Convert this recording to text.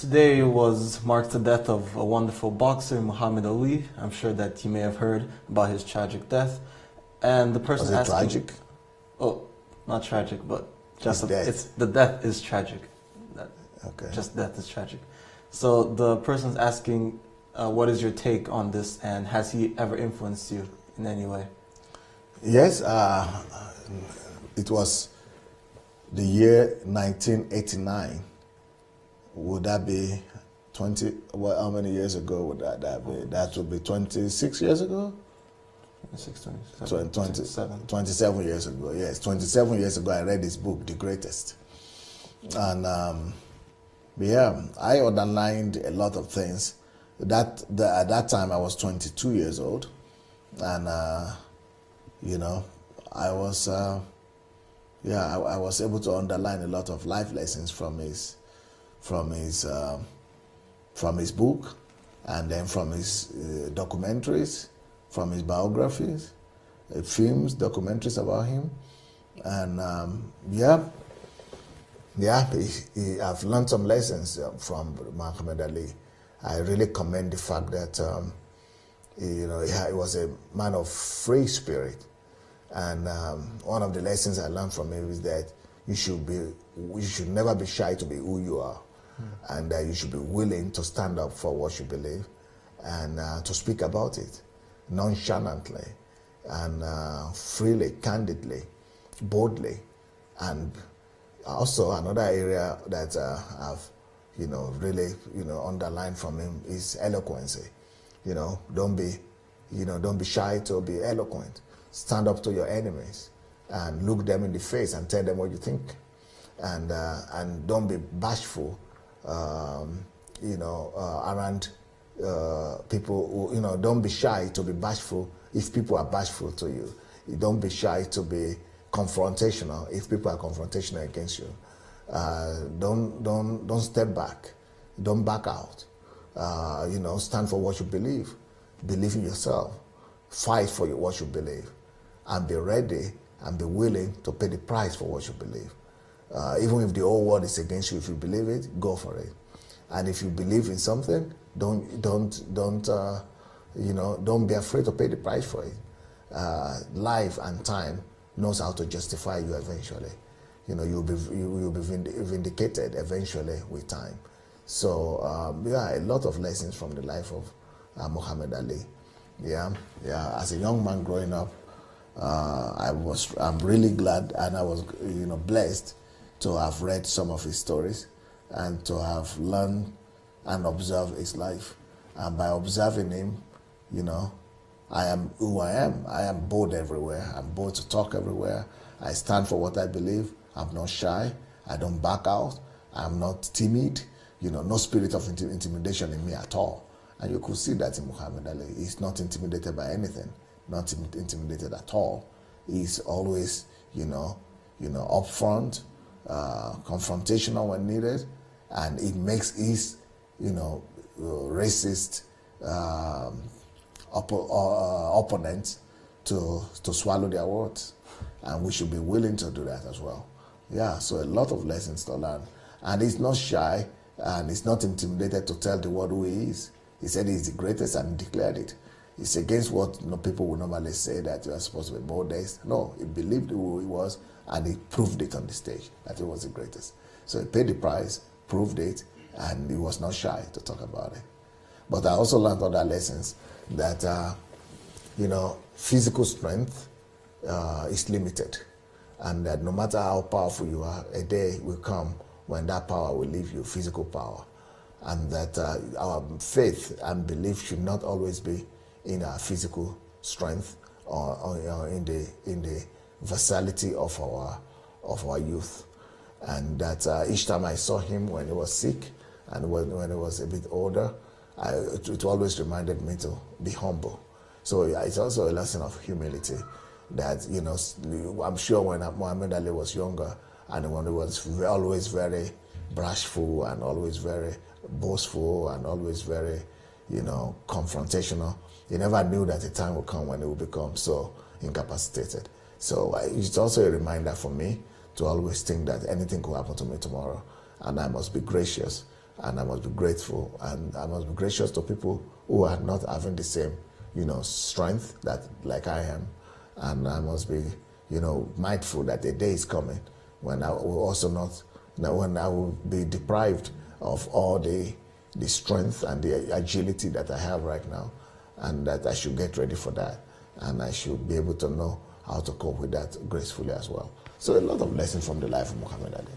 Today marked the death of a wonderful boxer, Muhammad Ali. I'm sure that you may have heard about his tragic death. And the person Was it asking, tragic? Oh, not tragic, but just death. the death is tragic. Okay. Just death is tragic. So the person's asking, what is your take on this, and has he ever influenced you in any way? Yes, it was the year 1989. Would that be 20? Well, how many years ago would that be? That would be 26 years ago? 26, 27 years ago, yes. 27 years ago, I read his book, The Greatest. And yeah, I underlined a lot of things. At that time, I was 22 years old. And, you know, I was able to underline a lot of life lessons from his book, and then from his documentaries, from his biographies, films, documentaries about him, and I've learned some lessons from Muhammad Ali. I really commend the fact that he was a man of free spirit, and one of the lessons I learned from him is that you should never be shy to be who you are. And you should be willing to stand up for what you believe and to speak about it nonchalantly and freely, candidly, boldly. And also another area that I've really underlined from him is eloquency. Don't be shy to be eloquent. Stand up to your enemies and look them in the face and tell them what you think. And don't be bashful. Around people who, don't be shy to be bashful if people are bashful to you. You don't be shy to be confrontational if people are confrontational against you. Don't step back. Don't back out. Stand for what you believe. Believe in yourself. Fight for what you believe. And be ready and be willing to pay the price for what you believe. Even if the whole world is against you, if you believe it, go for it. And if you believe in something, don't be afraid to pay the price for it. Life and time knows how to justify you eventually. You'll be vindicated eventually with time. So a lot of lessons from the life of Muhammad Ali. As a young man growing up, I'm really glad, and I was blessed to have read some of his stories and to have learned and observed his life. And by observing him, I am who I am. I am bold everywhere. I'm bold to talk everywhere. I stand for what I believe. I'm not shy. I don't back out. I'm not timid. No spirit of intimidation in me at all. And you could see that in Muhammad Ali. He's not intimidated by anything. Not intimidated at all. He's always, upfront, confrontational when needed, and it makes his, racist opponents to swallow their words, and we should be willing to do that as well. So a lot of lessons to learn, and he's not shy, and he's not intimidated to tell the world who he is. He said he's the greatest and declared it. It's against what people would normally say, that you are supposed to be modest. No, he believed who he was, and he proved it on the stage that he was the greatest. So he paid the price, proved it, and he was not shy to talk about it. But I also learned other lessons that, physical strength is limited, and that no matter how powerful you are, a day will come when that power will leave you, physical power, and that our faith and belief should not always be in our physical strength or in the versatility of our youth. And that each time I saw him when he was sick and when he was a bit older, it always reminded me to be humble. So it's also a lesson of humility that, I'm sure when Muhammad Ali was younger and when he was always very bashful and always very boastful and always very, confrontational, he never knew that a time would come when he would become so incapacitated. So it's also a reminder for me to always think that anything could happen to me tomorrow, and I must be gracious and I must be grateful, and I must be gracious to people who are not having the same, strength that like I am, and I must be, mindful that the day is coming when I will also not, when I will be deprived of all the strength and the agility that I have right now, and that I should get ready for that, and I should be able to know how to cope with that gracefully as well. So a lot of lessons from the life of Muhammad Ali.